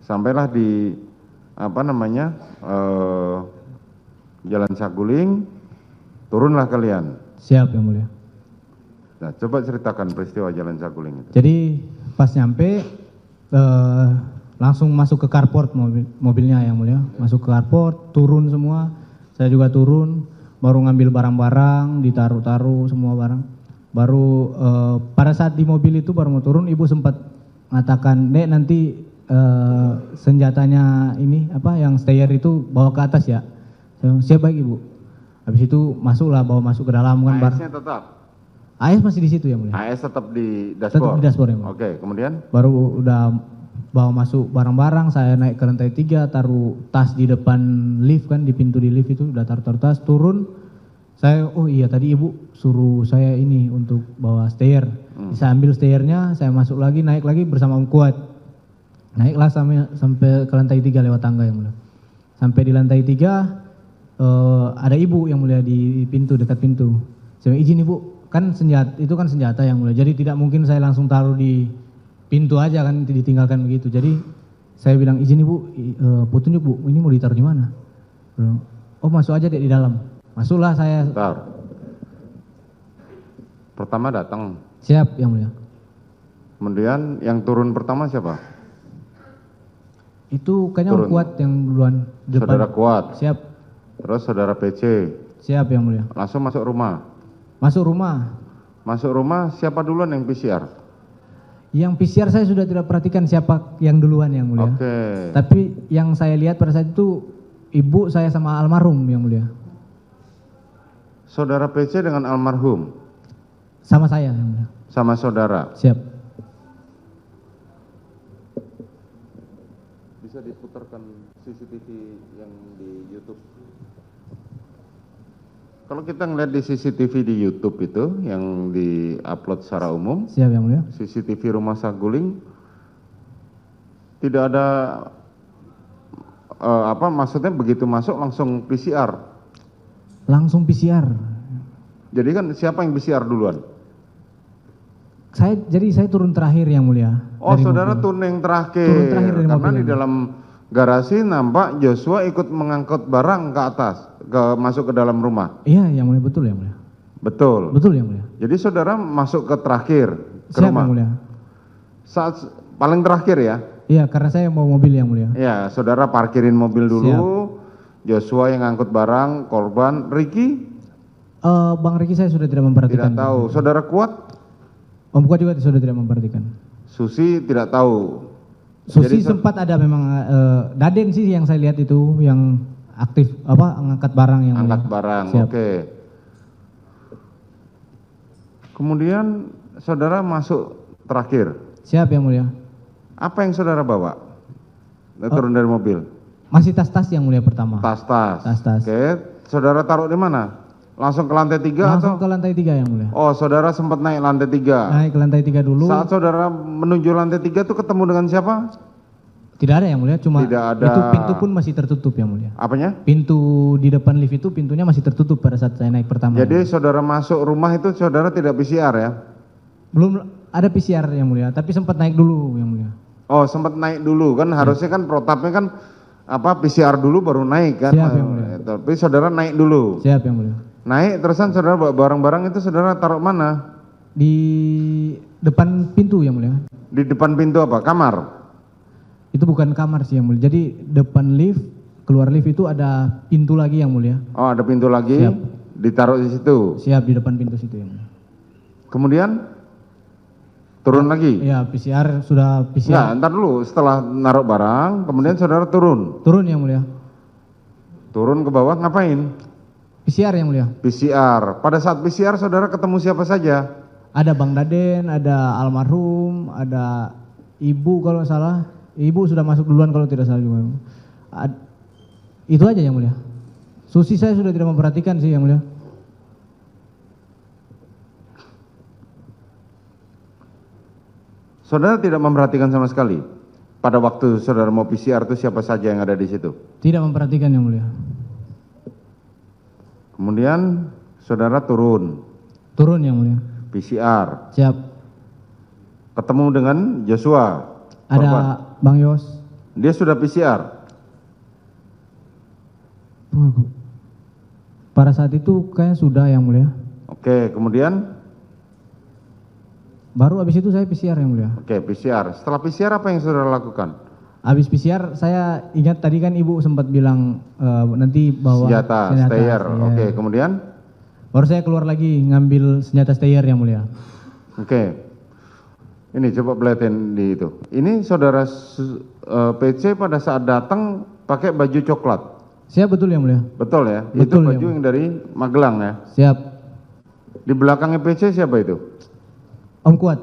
Sampailah di Jalan Saguling, turunlah kalian. Siap yang mulia. Nah, coba ceritakan peristiwa Jalan Saguling itu. Jadi pas nyampe langsung masuk ke carport mobilnya yang mulia. Masuk ke carport, turun semua. Saya juga turun, baru ngambil barang-barang, ditaruh-taruh semua barang. Baru pada saat di mobil itu baru mau turun, ibu sempat mengatakan, "Dek, nanti senjatanya ini yang stayer itu bawa ke atas ya." Siap baik ibu. Habis itu bawa masuk ke dalam kan. AS-nya tetap? AS masih di situ ya mulia. AS tetap di dashboard? Tetap di dashboard ya mulia. Oke, kemudian? Baru udah bawa masuk barang-barang, saya naik ke lantai 3, taruh tas di depan lift kan, di pintu di lift itu, udah taruh tas, turun. Saya, oh iya tadi ibu suruh saya ini untuk bawa stair. Saya ambil stairnya, saya masuk lagi, naik lagi bersama Om Kuat. Naiklah sampai ke lantai 3 lewat tangga yang mulia. Sampai di lantai 3, ada ibu yang mulia di pintu, dekat pintu. Saya izin ibu, kan senjata yang mulia. Jadi tidak mungkin saya langsung taruh di pintu aja kan, ditinggalkan begitu. Jadi saya bilang, izin ibu, petunjuk bu, ini mau ditaruh di mana? Oh masuk aja deh di dalam. Masuklah saya. Bentar. Pertama datang. Siap yang mulia. Kemudian yang turun pertama siapa? Itu kayaknya Om Kuat yang duluan. Depan. Saudara Kuat. Siap. Terus saudara PC. Siap yang mulia. Langsung masuk rumah. Masuk rumah. Masuk rumah siapa duluan yang PCR? Yang PCR saya sudah tidak perhatikan siapa yang duluan yang mulia. Oke. Tapi yang saya lihat pada saat itu ibu saya sama almarhum yang mulia. Saudara PC dengan almarhum? Sama saya yang mulia. Sama saudara? Siap. Bisa diputarkan CCTV yang di YouTube. Kalau kita ngeliat di CCTV di YouTube itu yang di-upload secara umum, Siap yang mulia. CCTV Rumah Saguling tidak ada maksudnya begitu masuk langsung PCR. Langsung PCR. Jadi kan siapa yang PCR duluan? Jadi saya turun terakhir yang mulia. Oh, saudara turun yang terakhir. Turun terakhir dari karena mobil di dalam garasi nampak Joshua ikut mengangkut barang ke atas, masuk ke dalam rumah. Iya yang mulia, betul yang mulia. Betul. Betul yang mulia. Jadi saudara masuk ke terakhir ke Siap rumah. yang mulia. Saat paling terakhir ya? Iya karena saya mau mobil yang mulia. Ya, saudara parkirin mobil dulu. Siap. Joshua yang angkut barang, korban, Ricky? Bang Ricky saya sudah tidak memperhatikan. Tidak tahu. Saudara Kuat? Om Kuat juga sudah tidak memperhatikan. Susi tidak tahu. Susi Jadi, sempat ada memang Daden sih yang saya lihat itu yang aktif angkat barang yang angkat mulia. barang, Siap. oke. Kemudian saudara masuk terakhir. Siap yang mulia. Apa yang saudara bawa? Turun dari mobil. Masih tas-tas yang mulia pertama. Tas-tas. Tas-tas. Oke, saudara taruh di mana? Langsung ke lantai 3 Langsung atau? ke lantai 3 yang mulia. Oh, saudara sempat naik lantai 3. Naik ke lantai 3 dulu. Saat saudara menuju lantai 3 itu ketemu dengan siapa? Tidak ada yang mulia, cuma Tidak ada. itu pintu pun masih tertutup yang mulia. Apanya? Pintu di depan lift itu pintunya masih tertutup pada saat saya naik pertama. Jadi saudara masuk rumah itu saudara tidak PCR ya? Belum ada PCR yang mulia, tapi sempat naik dulu yang mulia. Oh, sempat naik dulu kan, harusnya kan protapnya kan PCR dulu baru naik kan. Siap, yang mulia. Tapi saudara naik dulu. Siap yang mulia. Naik terusan saudara bawa barang-barang itu saudara taruh mana? Di depan pintu yang mulia. Di depan pintu apa? Kamar? Itu bukan kamar sih yang mulia. Jadi depan lift, keluar lift itu ada pintu lagi yang mulia. Oh, ada pintu lagi. Siap. Ditaruh di situ. Siap di depan pintu situ yang mulia. Kemudian turun lagi. Iya, PCR sudah Enggak, PCR. ntar dulu setelah naruh barang, kemudian saudara turun. Turun yang mulia. Turun ke bawah ngapain? PCR yang mulia. PCR. Pada saat PCR saudara ketemu siapa saja? Ada Bang Daden, ada almarhum, ada ibu kalau nggak salah. Ibu sudah masuk duluan kalau tidak salah juga. Itu aja yang mulia. Susi saya sudah tidak memperhatikan sih yang mulia. Saudara tidak memperhatikan sama sekali. Pada waktu saudara mau PCR itu siapa saja yang ada di situ? Tidak memperhatikan yang mulia. Kemudian saudara turun. Turun yang mulia. PCR. Siap. Ketemu dengan Joshua. Ada korban. Bang Yos. Dia sudah PCR. Pada saat itu kayaknya sudah yang mulia. Oke, kemudian? Baru habis itu saya PCR yang mulia. Oke, PCR. Setelah PCR apa yang saudara lakukan? Habis PCR saya ingat tadi kan ibu sempat bilang nanti bawa Senjata, stayer. Oke, kemudian? Baru saya keluar lagi ngambil senjata stayer yang mulia. Oke. Ini coba perhatiin di itu. Ini saudara PC pada saat datang pakai baju coklat. Siap, betul yang mulia. Betul ya? Betul, itu baju ya. yang dari Magelang ya? Siap. Di belakangnya PC siapa itu? Om Kuat.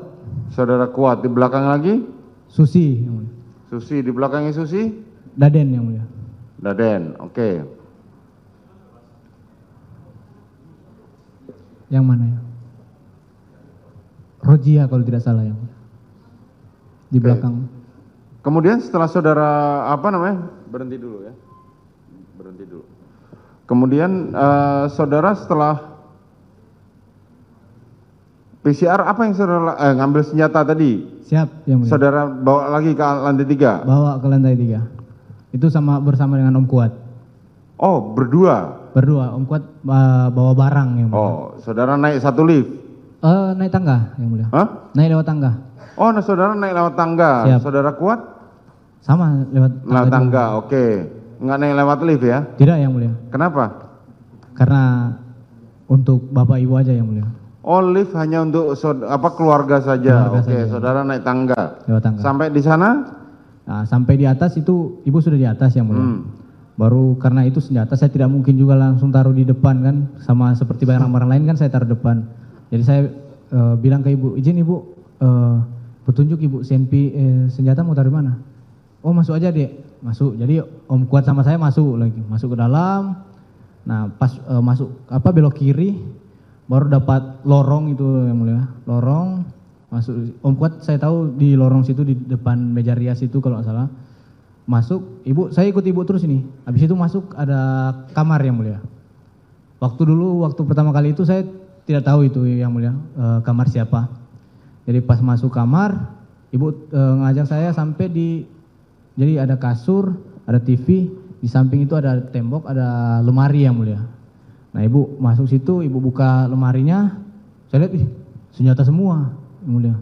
Saudara Kuat. Di belakang lagi? Susi yang mulia. Susi. Di belakangnya Susi? Daden yang mulia. Daden. Oke. Yang mana ya? Rojia kalau tidak salah yang mulia. Di Oke. belakang. Kemudian setelah saudara berhenti dulu ya. Berhenti dulu. Kemudian saudara setelah PCR apa yang saudara ngambil senjata tadi? Siap yang mulia. Saudara bawa lagi ke lantai 3? Bawa ke lantai 3. Itu bersama dengan Om Kuat. Oh, berdua? Berdua, Om Kuat bawa barang yang mulia. Oh, saudara naik satu lift? Naik tangga yang mulia. Hah? Naik lewat tangga. Oh, nah, saudara naik lewat tangga. Siap. Saudara Kuat? Sama lewat Lewat juga. tangga, oke. Nggak naik lewat lift ya? Tidak yang mulia. Kenapa? Karena untuk bapak ibu aja yang mulia. Oh, lift hanya untuk keluarga saja. Keluarga Oke, saja. saudara naik tangga. Lewat tangga. Sampai di sana? Nah, sampai di atas itu ibu sudah di atas yang mulia. Hmm. Baru karena itu senjata saya tidak mungkin juga langsung taruh di depan kan, sama seperti barang-barang lain kan saya taruh depan. Jadi saya bilang ke ibu, izin ibu, petunjuk ibu, senjata mau taruh di mana? Oh, masuk aja dek, masuk. Jadi Om Kuat sama saya masuk lagi, masuk ke dalam. Nah pas masuk belok kiri, baru dapat lorong itu yang mulia, lorong masuk. Om Kuat saya tahu di lorong situ di depan meja rias itu kalau nggak salah. Masuk, saya ikut ibu terus ini. Habis itu masuk ada kamar yang mulia. Waktu pertama kali itu saya tidak tahu itu yang mulia kamar siapa. Jadi pas masuk kamar, ibu ngajak saya sampai jadi ada kasur, ada TV, di samping itu ada tembok, ada lemari yang mulia. Nah ibu masuk situ, ibu buka lemarinya, saya lihat senjata semua yang mulia.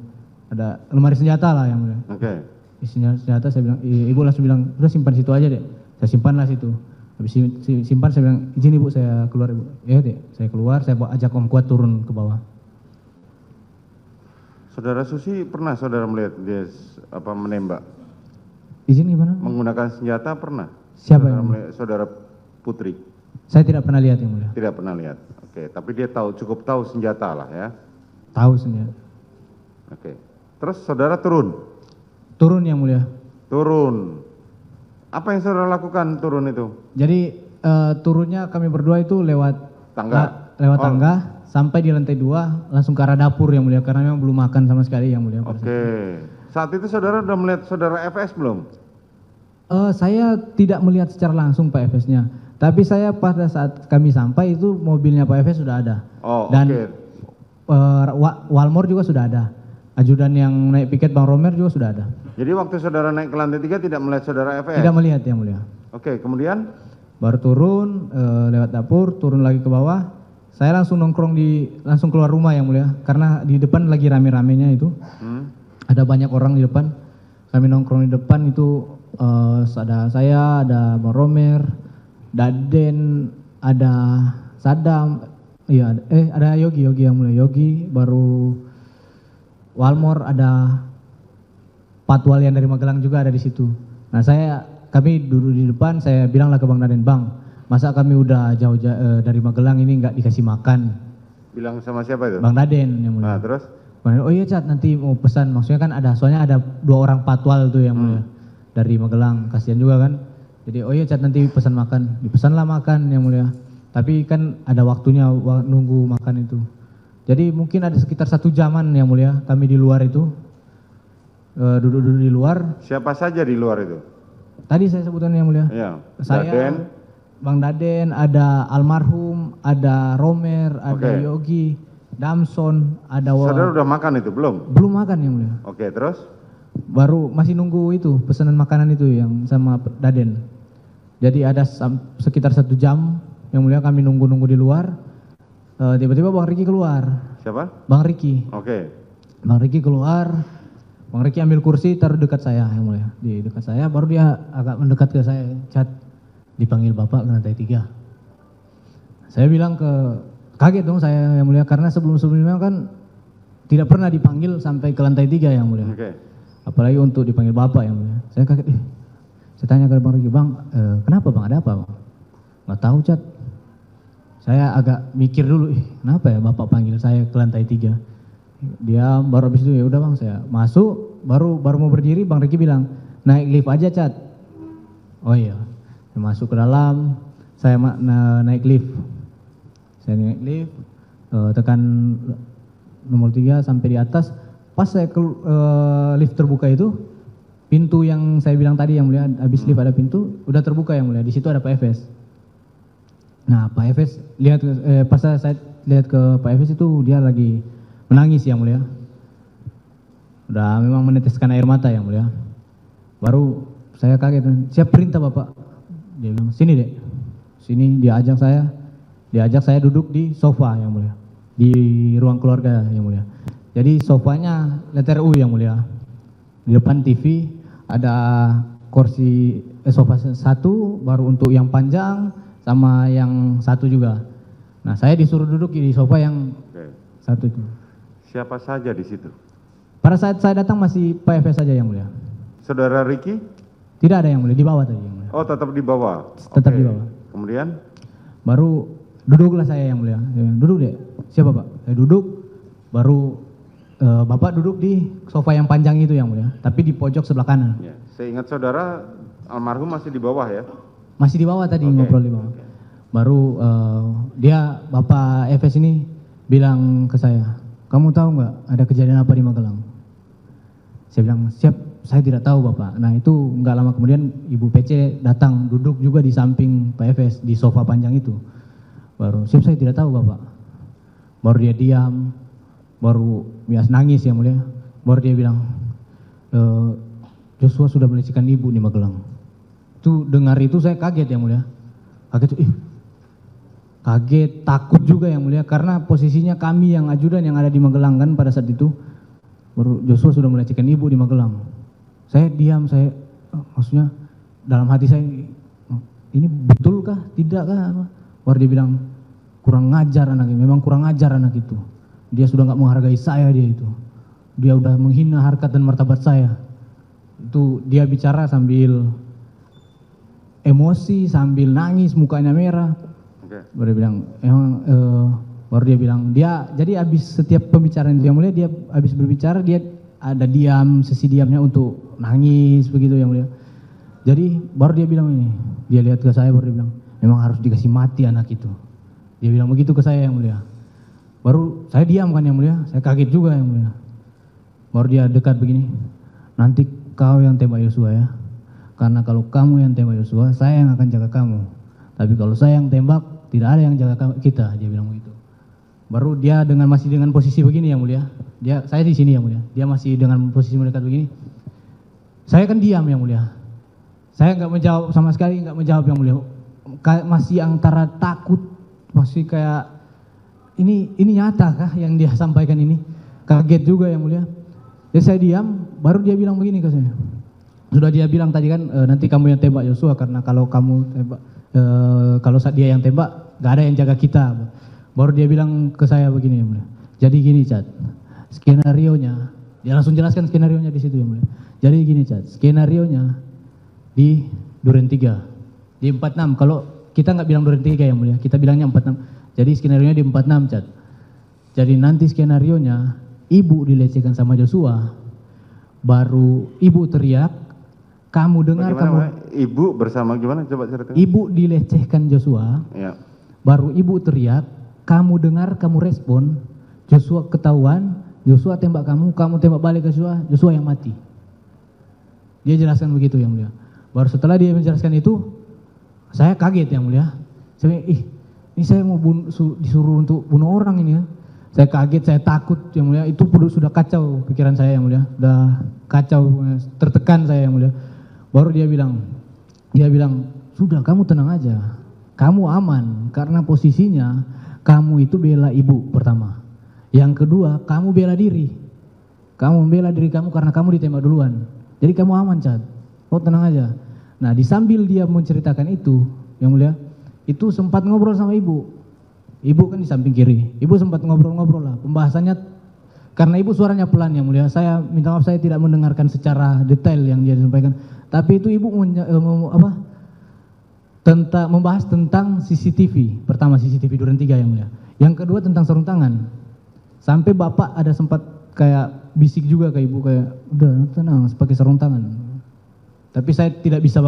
Ada lemari senjata lah yang mulia. Oke. Senjata saya bilang, ibu langsung bilang, udah simpan situ aja deh. Saya simpanlah situ. Habis simpan saya bilang, izin ibu saya keluar ibu. Ya deh, saya keluar, saya ajak Om Kuat turun ke bawah. Saudara Susi pernah saudara melihat dia menembak? Izin gimana? Menggunakan senjata pernah? Siapa saudara yang melihat, saudara Putri? Saya tidak pernah lihat yang mulia. Tidak pernah lihat. Oke, tapi dia cukup tahu senjata lah ya. Tahu senjata. Oke. Terus saudara turun? Turun yang mulia. Turun. Apa yang saudara lakukan turun itu? Jadi turunnya kami berdua itu lewat Tangga? lewat tangga sampai di lantai 2 langsung ke arah dapur yang mulia karena memang belum makan sama sekali yang mulia. Oke. Saat itu saudara sudah melihat saudara FS belum? Saya tidak melihat secara langsung Pak FS-nya. Tapi saya pada saat kami sampai itu mobilnya Pak FS sudah ada. Oh, dan oke. Walmor juga sudah ada. Ajudan yang naik piket Bang Romer juga sudah ada. Jadi waktu saudara naik ke lantai 3 tidak melihat saudara FS? Tidak melihat yang mulia. Oke, kemudian? Baru turun lewat dapur, turun lagi ke bawah. Saya langsung langsung keluar rumah yang mulia. Karena di depan lagi rame-ramenya itu. Ada banyak orang di depan. Kami nongkrong di depan itu ada saya, ada Bang Romer, Daden, ada Sadam, iya, ada Yogi yang mulia. Yogi, baru Walmor, ada Patwal yang dari Magelang juga ada di situ. Nah kami duduk di depan, saya bilanglah ke Bang Daden, Bang, masa kami udah jauh dari Magelang ini nggak dikasih makan? Bilang sama siapa itu? Bang Daden yang mulia. Nah, terus? Bang Daden, oh iya Cat, nanti mau pesan, maksudnya kan soalnya ada 2 orang Patwal tuh yang mulia dari Magelang, kasihan juga kan. Jadi oh iya Cat, nanti pesan makan, dipesanlah makan yang mulia. Tapi kan ada waktunya nunggu makan itu. Jadi mungkin ada sekitar 1 jaman yang mulia kami di luar itu. Duduk-duduk di luar. Siapa saja di luar itu? Tadi saya sebutkan yang mulia. Iya. Saya, Daden. Bang Daden, ada almarhum, ada Romer, ada Oke. Yogi, Damson, ada Saudara udah makan itu belum? belum makan yang mulia. Oke, terus? baru masih nunggu itu pesanan makanan itu yang sama Daden. Jadi ada sekitar 1 jam yang mulia kami nunggu di luar. Tiba-tiba Bang Riki keluar. Siapa? Bang Riki. Oke. Bang Riki keluar. Bang Riki ambil kursi taruh dekat saya yang mulia. Di dekat saya baru dia agak mendekat ke saya. Cat, dipanggil Bapak ke lantai 3. Saya bilang kaget dong saya yang mulia karena sebelum-sebelumnya kan tidak pernah dipanggil sampai ke lantai 3 yang mulia. Oke. Apalagi untuk dipanggil Bapak yang mulia. Saya kaget, saya tanya ke Bang Riki, Bang, kenapa Bang, ada apa Bang? Nggak tahu Cat. Saya agak mikir dulu, kenapa ya Bapak panggil saya ke lantai 3. Dia baru habis itu, ya udah Bang, saya masuk, baru mau berdiri, Bang Riki bilang, naik lift aja Cat. Oh iya, saya masuk ke dalam, saya naik lift. Saya naik lift, tekan nomor 3 sampai di atas. Pas saya lift terbuka itu, pintu yang saya bilang tadi yang mulia, habis lift ada pintu, udah terbuka yang mulia. Di situ ada Pak Efes. Nah, Pak Efes lihat pas saya lihat ke Pak Efes itu dia lagi menangis yang mulia. Udah memang meneteskan air mata yang mulia. Baru saya kaget, siap perintah Bapak. Dia bilang, sini Dek. Sini dia ajak saya duduk di sofa yang mulia. Di ruang keluarga yang mulia. Jadi sofanya letter U yang mulia. Di depan TV ada kursi sofa 1 baru untuk yang panjang sama yang 1 juga. Nah, saya disuruh duduk di sofa yang 1 itu. Siapa saja di situ? Pada saat saya datang masih Pak Efes saja yang mulia. Saudara Riki? Tidak ada yang mulia, di bawah tadi yang mulia. Oh, tetap di bawah. Tetap Oke. di bawah. Kemudian? Baru duduklah saya yang mulia. Duduk Dek. Siapa Pak? Saya duduk, baru Bapak duduk di sofa yang panjang itu yang mulia, tapi di pojok sebelah kanan. Ya. Saya ingat saudara almarhum masih di bawah ya? Masih di bawah tadi, Oke. ngobrol di bawah. Baru dia Bapak Efes ini bilang ke saya, kamu tahu nggak ada kejadian apa di Magelang? Saya bilang, siap, saya tidak tahu Bapak. Nah itu nggak lama kemudian Ibu PC datang duduk juga di samping Pak Efes di sofa panjang itu. Baru, siap, saya tidak tahu Bapak. Baru dia diam, baru bias nangis yang mulia. Baru dia bilang, Joshua sudah melecehkan ibu di Magelang. Itu dengar itu saya kaget yang mulia. Kaget, takut juga yang mulia karena posisinya kami yang ajudan yang ada di Magelang kan pada saat itu. Baru Joshua sudah melecehkan ibu di Magelang. Saya diam, maksudnya dalam hati saya, ini betulkah, tidakkah? Baru dia bilang, kurang ngajar anak ini, memang kurang ngajar anak itu. Dia sudah nggak menghargai saya dia itu. Dia udah menghina harkat dan martabat saya. Itu dia bicara sambil emosi, sambil nangis, mukanya merah. Oke. Baru dia bilang, baru dia bilang, jadi habis setiap pembicaraan yang mulia, dia habis berbicara, dia ada diam, sesi diamnya untuk nangis, begitu yang mulia. Jadi baru dia bilang ini, dia lihat ke saya, baru dia bilang, memang harus dikasih mati anak itu. Dia bilang begitu ke saya yang mulia. Baru saya diam kan yang mulia, saya kaget juga yang mulia. Baru dia dekat begini, nanti kau yang tembak Yosua ya. Karena kalau kamu yang tembak Yosua, saya yang akan jaga kamu. Tapi kalau saya yang tembak, tidak ada yang jaga kita, dia bilang begitu. Baru dia masih dengan posisi begini yang mulia. Saya di sini yang mulia. Dia masih dengan posisi mendekat begini. Saya kan diam yang mulia. Saya nggak menjawab sama sekali, nggak menjawab yang mulia. Masih antara takut, masih kayak ini nyata kah yang dia sampaikan ini? Kaget juga yang mulia. Jadi saya diam, baru dia bilang begini ke saya. Sudah dia bilang tadi kan, nanti kamu yang tembak Yosua karena kalau kamu tembak, kalau dia yang tembak, gak ada yang jaga kita. Baru dia bilang ke saya begini yang mulia. Jadi gini Cat, skenarionya, dia langsung jelaskan skenarionya di situ yang mulia. Jadi gini Cat, skenarionya di Duren 3, di 46. Kalau kita nggak bilang Duren 3 yang mulia, kita bilangnya 46. Jadi skenarionya di 46 Cat. Jadi nanti skenarionya ibu dilecehkan sama Joshua, baru ibu teriak, kamu dengar Ibu bersama gimana? Coba ceritakan. Ibu dilecehkan Joshua, Ya. baru ibu teriak, kamu dengar, kamu respon, Joshua ketahuan, Joshua tembak kamu tembak balik ke Joshua yang mati. Dia jelaskan begitu yang mulia. Baru setelah dia menjelaskan itu, saya kaget yang mulia. Saya ini saya mau disuruh untuk bunuh orang ini ya. Saya kaget, saya takut yang mulia. Itu sudah kacau pikiran saya yang mulia. Sudah kacau, tertekan saya yang mulia. Baru dia bilang, sudah kamu tenang aja. Kamu aman karena posisinya kamu itu bela ibu pertama. Yang kedua, kamu bela diri. Kamu membela diri kamu karena kamu ditembak duluan. Jadi kamu aman, Chad. Kau tenang aja. Nah, disambil dia menceritakan itu, yang mulia, itu sempat ngobrol sama ibu. Ibu kan di samping kiri. Ibu sempat ngobrol-ngobrol lah. Pembahasannya karena ibu suaranya pelan yang mulia. Saya minta maaf saya tidak mendengarkan secara detail yang dia sampaikan. Tapi itu ibu membahas tentang CCTV. Pertama CCTV Duren 3 yang mulia. Yang kedua tentang sarung tangan. Sampai bapak ada sempat kayak bisik juga ke ibu kayak udah tenang pakai sarung tangan. Tapi saya tidak bisa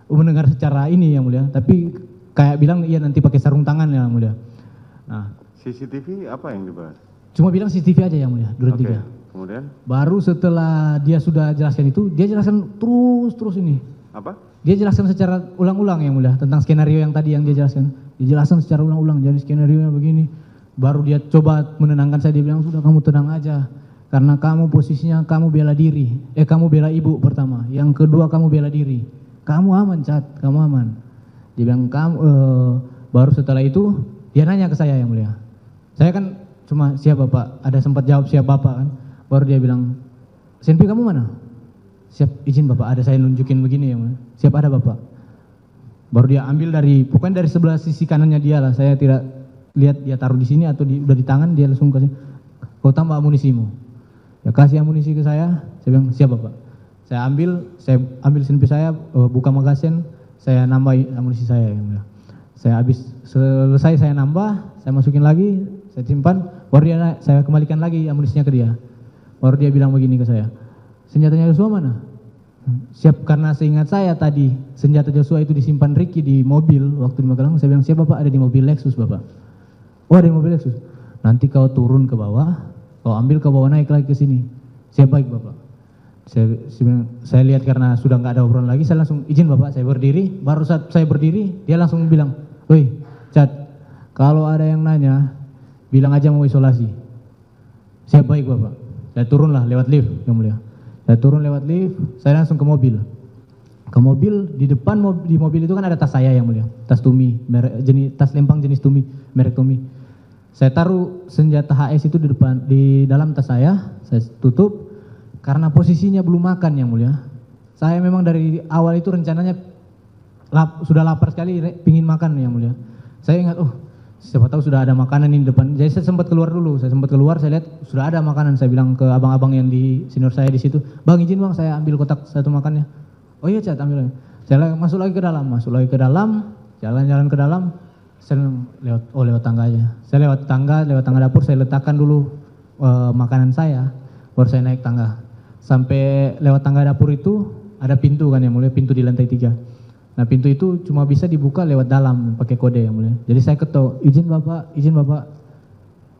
mendengar secara ini yang mulia. Tapi kayak bilang iya nanti pakai sarung tangan yang mulia. Nah, CCTV apa yang dibahas? cuma bilang CCTV aja yang mulia, Duren 3. Kemudian? Baru setelah dia sudah jelaskan itu, dia jelaskan terus ini. Apa? Dia jelaskan secara ulang-ulang yang mulia tentang skenario yang tadi yang dia jelaskan. Dia jelaskan secara ulang-ulang, jadi skenario-nya begini. Baru dia coba menenangkan saya, dia bilang sudah kamu tenang aja. Karena kamu posisinya kamu bela diri. Kamu bela ibu pertama. Yang kedua kamu bela diri. Kamu aman, Chad, kamu aman. Dia bilang baru setelah itu dia nanya ke saya yang mulia. Saya kan cuma siap bapak, ada sempat jawab siap bapak kan. Baru dia bilang, Senpi kamu mana? Siap izin bapak, ada saya nunjukin begini yang mulia. Siap ada bapak. Baru dia ambil pokoknya dari sebelah sisi kanannya dia lah. Saya tidak lihat dia taruh di sini atau udah di tangan, dia langsung kasih, kau tambah amunisimu. Ya kasih amunisi ke saya bilang siap bapak. Saya ambil Senpi saya, buka magasin, saya nambah amunisi saya yang mulia. Saya habis selesai saya nambah, saya masukin lagi, saya simpan, baru saya kembalikan lagi amunisinya ke dia. Baru dia bilang begini ke saya, senjatanya Joshua mana? Siap, karena seingat saya tadi senjata Joshua itu disimpan Ricky di mobil waktu di Magelang. Saya bilang siap bapak, ada di mobil Lexus bapak. Oh ada di mobil Lexus. Nanti kau turun ke bawah, kau ambil ke bawah naik lagi ke sini. Siap baik bapak. Saya lihat karena sudah nggak ada obrolan lagi, saya langsung izin bapak, saya berdiri. Baru saat saya berdiri, dia langsung bilang, woi Chad, kalau ada yang nanya, bilang aja mau isolasi. Siap baik bapak. Saya turunlah lewat lift yang mulia. Saya turun lewat lift, saya langsung ke mobil. Ke mobil, di depan di mobil itu kan ada tas saya yang mulia. Tas Tumi, tas lempang jenis Tumi, merek Tumi. Saya taruh senjata HS itu di dalam tas saya tutup. Karena posisinya belum makan yang mulia. Saya memang dari awal itu rencananya sudah lapar sekali, pingin makan yang mulia. Saya ingat, siapa tahu sudah ada makanan di depan. Jadi saya sempat keluar dulu. Saya lihat sudah ada makanan. Saya bilang ke abang-abang yang di senior saya di situ, bang izin bang saya ambil kotak satu makannya. Oh iya Cat, ambil. Saya masuk lagi ke dalam, jalan-jalan ke dalam. Saya lewat tangga aja. Saya lewat tangga dapur, saya letakkan dulu makanan saya, baru saya naik tangga. Sampai lewat tangga dapur itu ada pintu kan yang mulia, pintu di lantai 3. Nah pintu itu cuma bisa dibuka lewat dalam pakai kode yang mulia. Jadi saya ketok, izin bapak.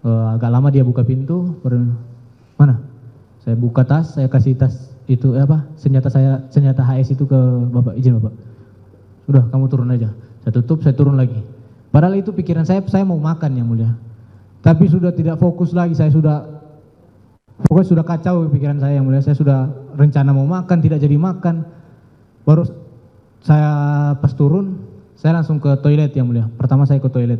Agak lama dia buka pintu, mana? Saya buka tas, saya kasih tas itu senjata HS itu ke bapak, izin bapak. Sudah kamu turun aja. Saya tutup, saya turun lagi. Padahal itu pikiran saya mau makan yang mulia. Tapi sudah tidak fokus lagi, pokoknya sudah kacau pikiran saya yang mulia. Saya sudah rencana mau makan, tidak jadi makan. Baru saya pas turun, saya langsung ke toilet yang mulia. Pertama saya ke toilet.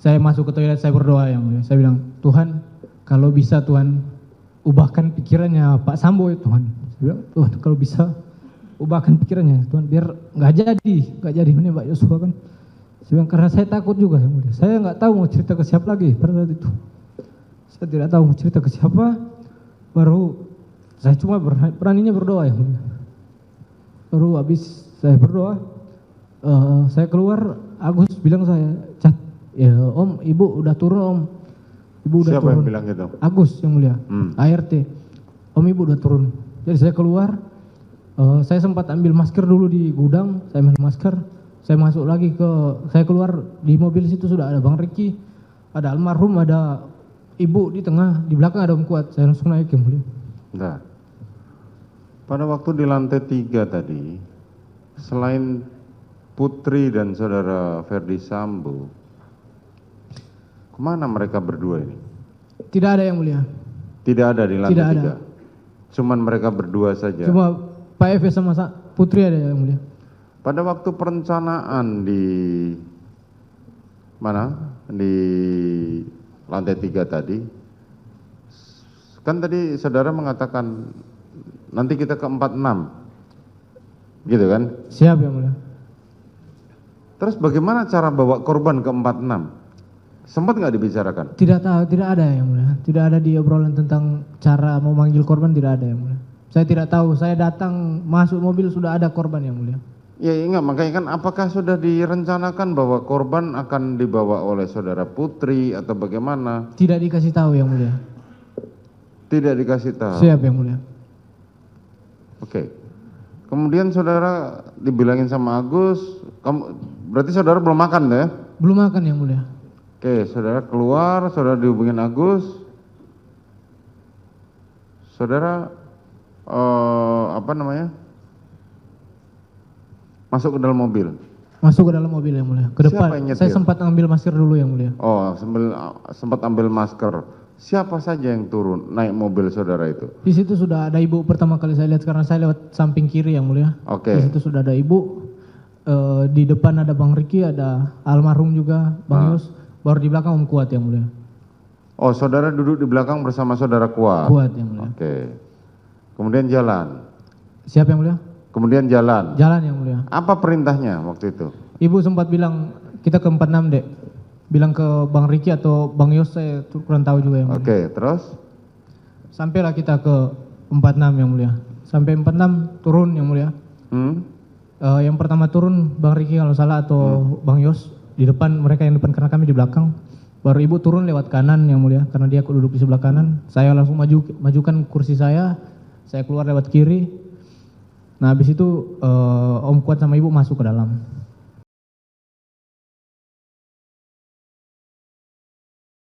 Saya masuk ke toilet, saya berdoa yang mulia. Saya bilang, Tuhan, kalau bisa Tuhan, ubahkan pikirannya Pak Sambo ya Tuhan. Saya bilang, Tuhan kalau bisa, ubahkan pikirannya Tuhan, biar nggak jadi menembak Joshua kan. Saya bilang, karena saya takut juga yang mulia. Saya nggak tahu mau cerita ke siapa lagi pada saat itu. Saya tidak tahu mau cerita ke siapa, baru saya cuma beraninya berdoa ya mulia. Baru habis saya berdoa, saya keluar, Agus bilang saya, Cat, ya om, ibu udah turun om. Ibu udah siapa turun. Yang bilang gitu? Agus yang mulia, ART. Om ibu udah turun. Jadi saya keluar, saya sempat ambil masker dulu di gudang, saya ambil masker, saya masuk lagi saya keluar di mobil situ sudah ada Bang Ricky, ada almarhum, ada ibu di tengah, di belakang ada Om Kuat. Saya langsung naik yang mulia. Nah, pada waktu di lantai 3 tadi, selain Putri dan saudara Ferdi Sambo, Kemana mereka berdua ini? Tidak ada yang mulia. Tidak ada di lantai Tidak ada. 3. Cuman mereka berdua saja. Cuma Pak Efes sama Putri ada yang mulia. Pada waktu perencanaan di mana? Di lantai 3 tadi. Kan tadi saudara mengatakan nanti kita ke 46. Gitu kan? Siap yang mulia. Terus bagaimana cara bawa korban ke 46? Sempat nggak dibicarakan? Tidak tahu, tidak ada yang mulia. Tidak ada di obrolan tentang cara memanggil korban, tidak ada yang mulia. Saya tidak tahu, saya datang masuk mobil sudah ada korban yang mulia. Ya ingat, makanya kan apakah sudah direncanakan bahwa korban akan dibawa oleh saudara Putri atau bagaimana? Tidak dikasih tahu yang mulia. Tidak dikasih tahu. Siap yang mulia. Oke. Kemudian saudara dibilangin sama Agus, berarti saudara belum makan ya? Belum makan yang mulia. Oke, saudara keluar, saudara dihubungin Agus. Saudara masuk ke dalam mobil. Masuk ke dalam mobil yang mulia. Ke Siapa depan. yang nyetir? Saya sempat ambil masker dulu yang mulia. Oh, sempat ambil masker. Siapa saja yang turun naik mobil saudara itu? Di situ sudah ada ibu pertama kali saya lihat karena saya lewat samping kiri yang mulia. Oke. Di situ sudah ada ibu. Di depan ada Bang Riki, ada almarhum juga, Bang Yus. Baru di belakang Om Kuat yang mulia. Oh, saudara duduk di belakang bersama saudara Kuat. Kuat yang mulia. Oke. Kemudian jalan. Siap yang mulia? Kemudian jalan. Jalan yang mulia. Apa perintahnya waktu itu? Ibu sempat bilang kita ke 46 dek. Bilang ke Bang Riki atau Bang Yos, saya kurang tahu juga yang mulia. Oke, terus? Sampailah kita ke 46 yang mulia. Sampai 46 turun yang mulia. Yang pertama turun Bang Riki kalau salah atau Bang Yos di depan, mereka yang depan karena kami di belakang. Baru ibu turun lewat kanan yang mulia karena dia duduk di sebelah kanan. Saya langsung majukan kursi saya keluar lewat kiri. Nah habis itu Om Kuat sama ibu masuk ke dalam.